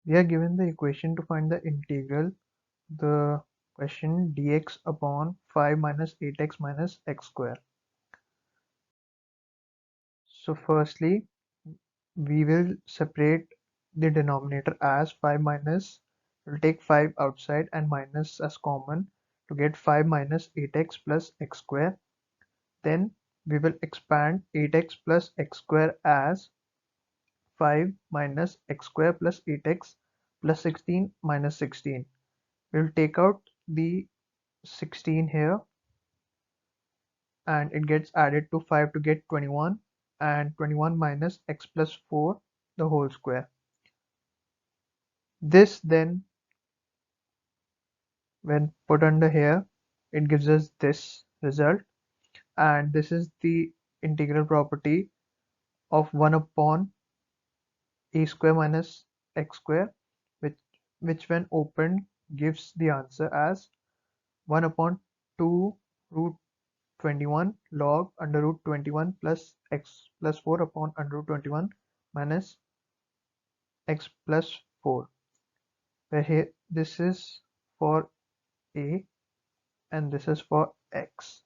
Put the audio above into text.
We are given the equation to find the integral, the question dx upon 5 minus 8x minus x square. So firstly, we will separate the denominator as 5 minus, we'll take 5 outside and minus as common to get 5 minus 8x plus x square. Then we will expand 8x plus x square as 5 minus x square plus 8x plus 16 minus 16. We'll take out the 16 here and it gets added to 5 to get 21, and 21 minus x plus 4 the whole square. This then, when put under here, it gives us this result, and this is the integral property of 1 upon a square minus x square, which when opened gives the answer as 1 upon 2 root 21 log under root 21 plus x plus 4 upon under root 21 minus x plus 4, where here this is for a and this is for x.